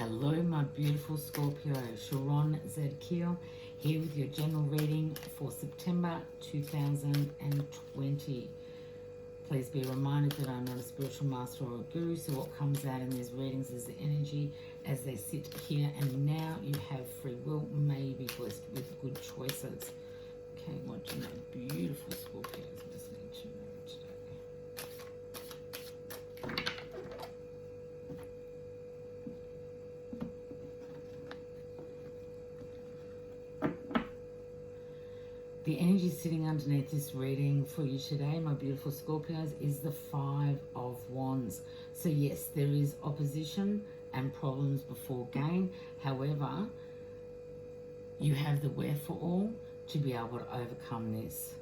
Hello, my beautiful Scorpio. Sharon Zadkiel here with your general reading for September 2020. Please be reminded that I'm not a spiritual master or a guru, so what comes out in these readings is the energy as they sit here and now. You have free will, may be blessed with good choices. Okay, what do my beautiful Scorpios listening to know today? The energy sitting underneath this reading for you today, my beautiful Scorpios, is the Five of Wands. So yes, there is opposition and problems before gain. However, you have the wherefore to be able to overcome this.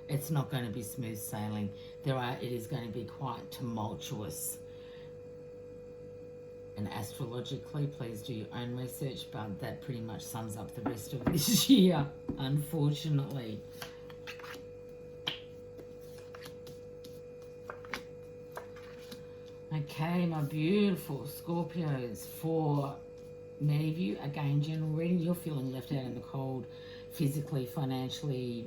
It's not going to be smooth sailing. It is going to be quite tumultuous. And astrologically, please do your own research, but that pretty much sums up the rest of this year, unfortunately. Okay, my beautiful Scorpios, for many of you, again, general reading, you're feeling left out in the cold, physically, financially,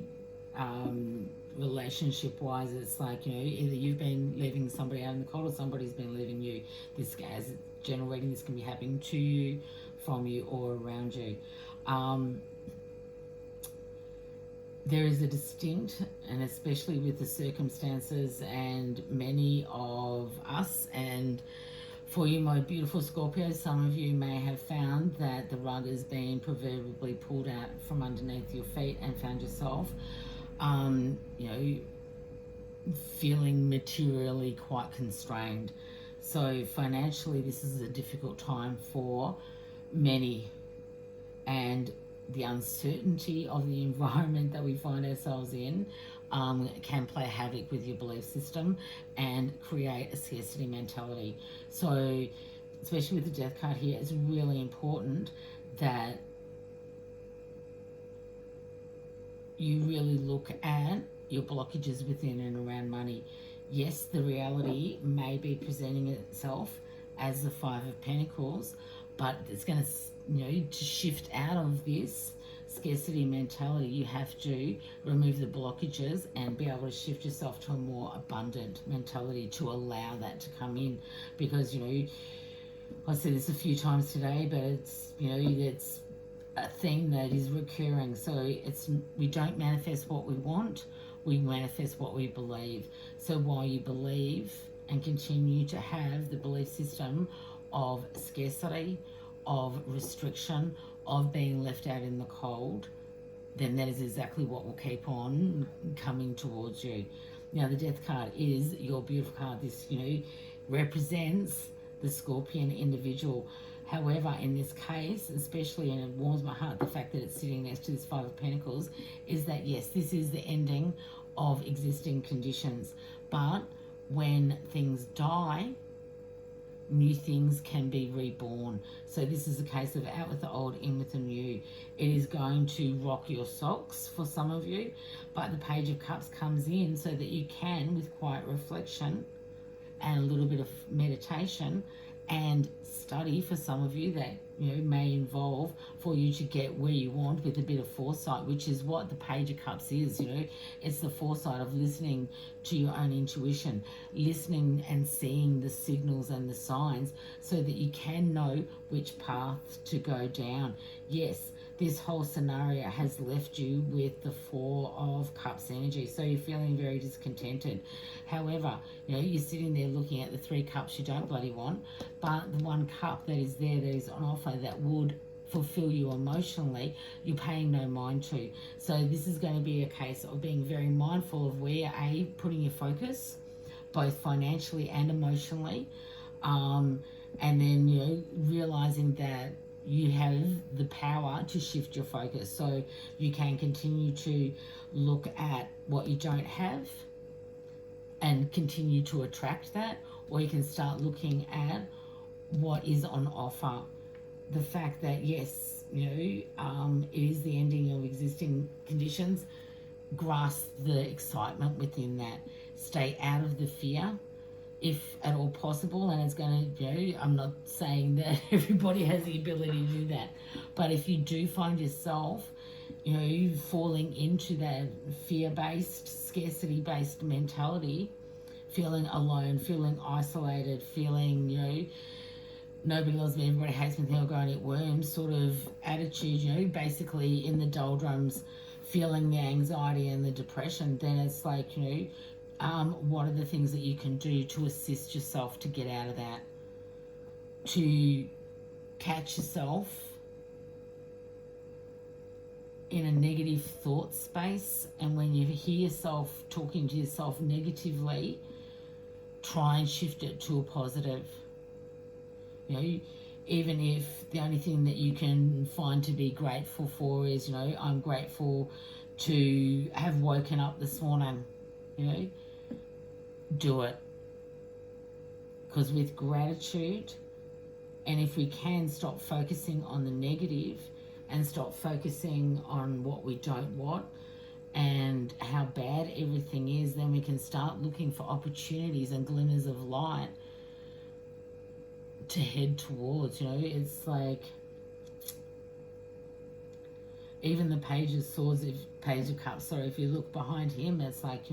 relationship-wise. It's like, you know, either you've been leaving somebody out in the cold or somebody's been leaving you. This, as general reading, this can be happening to you, from you, or around you. There is a distinct, and especially with the circumstances and many of us, and for you, my beautiful Scorpio, some of you may have found that the rug is being proverbially pulled out from underneath your feet and found yourself, you know, feeling materially quite constrained. So financially, this is a difficult time for many, and the uncertainty of the environment that we find ourselves in can play havoc with your belief system and create a scarcity mentality. So especially with the Death card here, it's really important that you really look at your blockages within and around money. Yes, the reality may be presenting itself as the Five of Pentacles, but it's going to, you know, to shift out of this scarcity mentality, you have to remove the blockages and be able to shift yourself to a more abundant mentality to allow that to come in. Because, you know, I said this a few times today, but it's, you know, it's a thing that is recurring. So it's, we don't manifest what we want, we manifest what we believe. So while you believe and continue to have the belief system of scarcity, of restriction, of being left out in the cold, then that is exactly what will keep on coming towards you. Now, the Death card is your beautiful card. This, you know, represents the Scorpion individual. However, in this case, especially, and it warms my heart, the fact that it's sitting next to this Five of Pentacles, is that, yes, this is the ending of existing conditions. But when things die, new things can be reborn. So this is a case of out with the old, in with the new. It is going to rock your socks for some of you, but the Page of Cups comes in so that you can, with quiet reflection and a little bit of meditation and study, for some of you, that, you know, may involve for you to get where you want with a bit of foresight, which is what the Page of Cups is. You know, it's the foresight of listening to your own intuition, listening and seeing the signals and the signs so that you can know which path to go down. Yes, this whole scenario has left you with the Four of Cups energy, so you're feeling very discontented. However, you know, you're sitting there looking at the Three Cups you don't bloody want, but the one cup that is there, that is on offer, that would fulfill you emotionally, you're paying no mind to. So this is going to be a case of being very mindful of where you're putting your focus, both financially and emotionally, and then, you know, realizing that you have the power to shift your focus. So you can continue to look at what you don't have and continue to attract that, or you can start looking at what is on offer. The fact that, yes, you know, it is the ending of existing conditions. Grasp the excitement within that. Stay out of the fear. if at all possible, and it's going to, I'm not saying that everybody has the ability to do that, but if you do find yourself, falling into that fear-based, scarcity-based mentality, feeling alone, feeling isolated, feeling, nobody loves me, everybody hates me, they'll go and eat worms sort of attitude, basically in the doldrums, feeling the anxiety and the depression, then it's like, what are the things that you can do to assist yourself to get out of that? To catch yourself in a negative thought space, and when you hear yourself talking to yourself negatively, try and shift it to a positive. Even if the only thing that you can find to be grateful for is, I'm grateful to have woken up this morning, do it. Because with gratitude, and if we can stop focusing on the negative and stop focusing on what we don't want and how bad everything is, then we can start looking for opportunities and glimmers of light to head towards. It's like even the Page of Swords, Page of Cups, if you look behind him, it's like,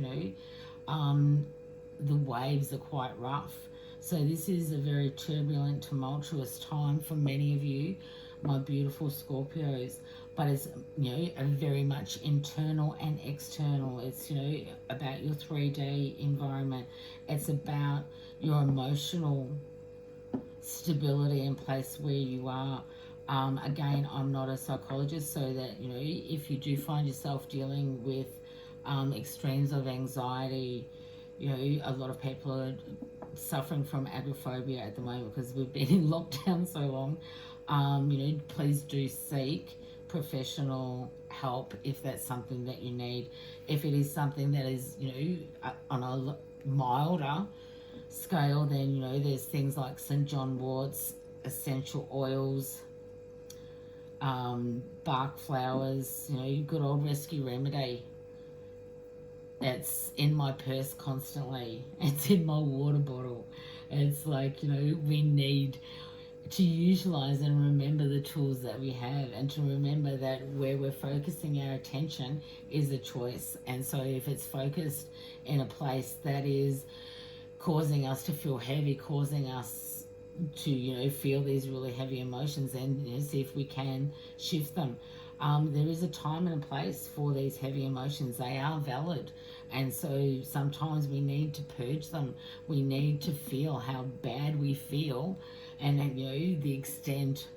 the waves are quite rough. So this is a very turbulent, tumultuous time for many of you, my beautiful Scorpios. But it's, a very much internal and external. It's, about your 3D environment. It's about your emotional stability and place where you are. Again, I'm not a psychologist, so that, if you do find yourself dealing with extremes of anxiety, a lot of people are suffering from agoraphobia at the moment because we've been in lockdown so long. Please do seek professional help if that's something that you need. If it is something that is, on a milder scale, then, there's things like St. John worts, essential oils, bark flowers, good old rescue remedy. That's in my purse constantly. It's in my water bottle. It's like, we need to utilize and remember the tools that we have, and to remember that where we're focusing our attention is a choice. And so if it's focused in a place that is causing us to feel heavy, causing us to, feel these really heavy emotions, then see if we can shift them. There is a time and a place for these heavy emotions. They are valid. And so sometimes we need to purge them. We need to feel how bad we feel, and the extent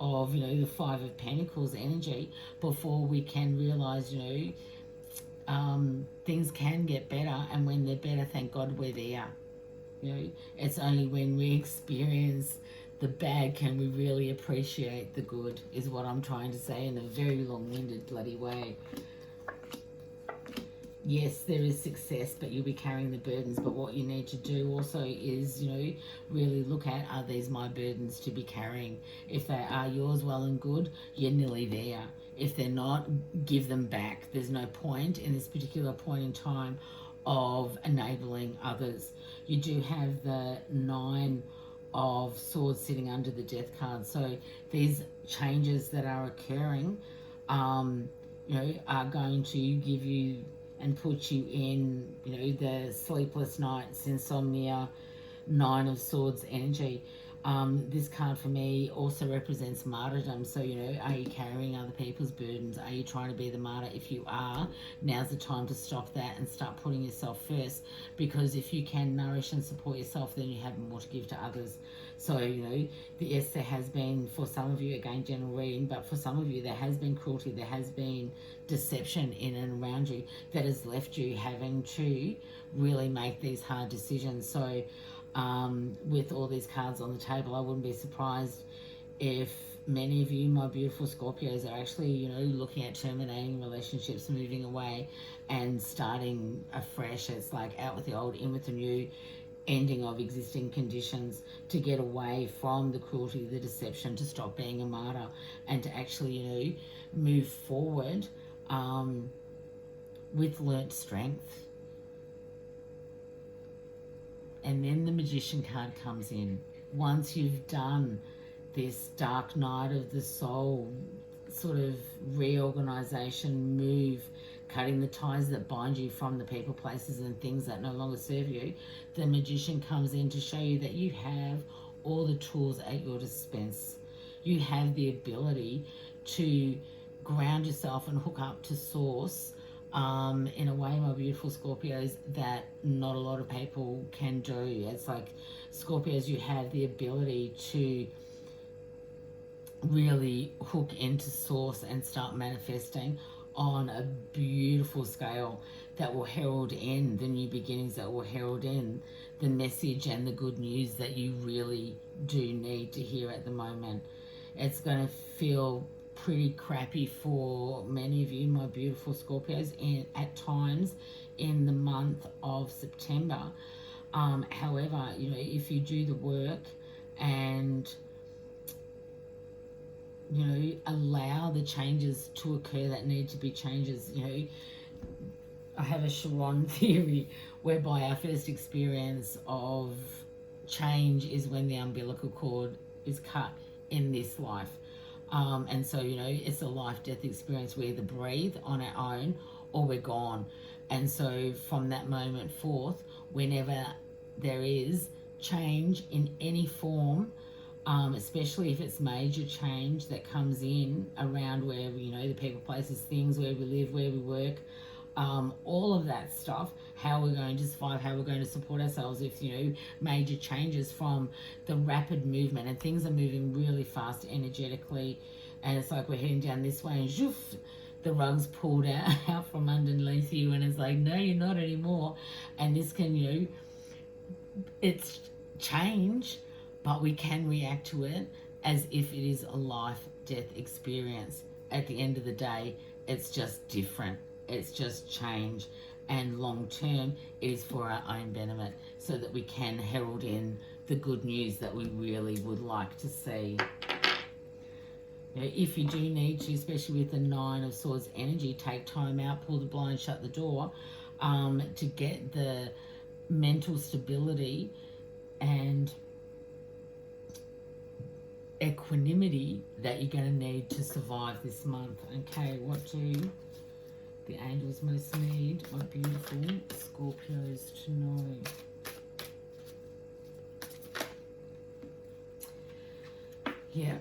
of, the Five of Pentacles energy, before we can realize, things can get better. And when they're better, thank God we're there. It's only when we experience the bad can we really appreciate the good, is what I'm trying to say in a very long-winded bloody way. Yes, there is success, but you'll be carrying the burdens. But what you need to do also is, really look at, are these my burdens to be carrying? If they are yours, well and good, you're nearly there. If they're not, give them back. There's no point in this particular point in time of enabling others. You do have the Nine of Swords sitting under the Death card. So these changes that are occurring, are going to give you and put you in, the sleepless nights, insomnia, Nine of Swords energy. This card for me also represents martyrdom. So, are you carrying other people's burdens? Are you trying to be the martyr? If you are, now's the time to stop that and start putting yourself first. Because if you can nourish and support yourself, then you have more to give to others. So, yes, there has been, for some of you, again, general reading, but for some of you, there has been cruelty, there has been deception in and around you that has left you having to really make these hard decisions. So, with all these cards on the table, I wouldn't be surprised if many of you, my beautiful Scorpios, are actually, looking at terminating relationships, moving away and starting afresh. It's like out with the old, in with the new, ending of existing conditions, to get away from the cruelty, the deception, to stop being a martyr, and to actually, move forward with learnt strength And then the Magician card comes in. Once you've done this dark night of the soul sort of reorganization move, cutting the ties that bind you from the people, places, and things that no longer serve you, the Magician comes in to show you that you have all the tools at your dispense. You have the ability to ground yourself and hook up to source in a way, my beautiful Scorpios, that not a lot of people can do. It's like, Scorpios, you have the ability to really hook into source and start manifesting on a beautiful scale that will herald in the new beginnings, that will herald in the message and the good news that you really do need to hear at the moment. It's going to feel pretty crappy for many of you, my beautiful Scorpios, at times in the month of September. However, you know, if you do the work and, you know, allow the changes to occur that need to be changes, you know, I have a Sharon theory whereby our first experience of change is when the umbilical cord is cut in this life. And so, you know, it's a life-death experience. We either breathe on our own or we're gone. And so from that moment forth, whenever there is change in any form, especially if it's major change that comes in around wherever, you know, the people, places, things, where we live, where we work, all of that stuff, how we're going to survive, how we're going to support ourselves, if, you know, major changes from the rapid movement, and things are moving really fast energetically, and it's like we're heading down this way and zhoof, the rug's pulled out from underneath you, and it's like, no, you're not anymore. And this can, you know, it's change, but we can react to it as if it is a life-death experience. At the end of the day, it's just different. It's just change, and long term it is for our own benefit, so that we can herald in the good news that we really would like to see. You know, if you do need to, especially with the Nine of Swords energy, take time out, pull the blind, shut the door, to get the mental stability and equanimity that you're going to need to survive this month. Okay, what do the angels most need, my beautiful Scorpios, to know? Yeah,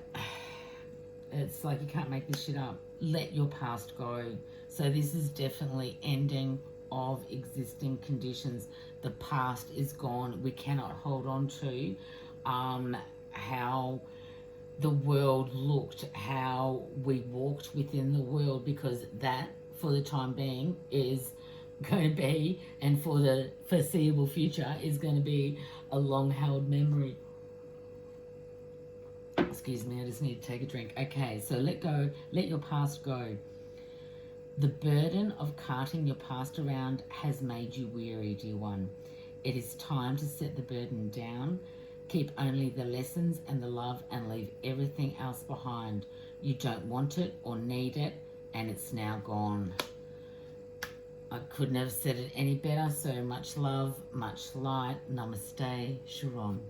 it's like you can't make this shit up. Let your past go. So this is definitely ending of existing conditions. The past is gone. We cannot hold on to how the world looked, how we walked within the world, because that, for the time being, is going to be, and for the foreseeable future, is going to be a long-held memory. Excuse me, I just need to take a drink. Okay, so let go, let your past go. The burden of carting your past around has made you weary, dear one. It is time to set the burden down. Keep only the lessons and the love, and leave everything else behind. You don't want it or need it, and it's now gone. I couldn't have said it any better. So much love, much light. Namaste, Sharon.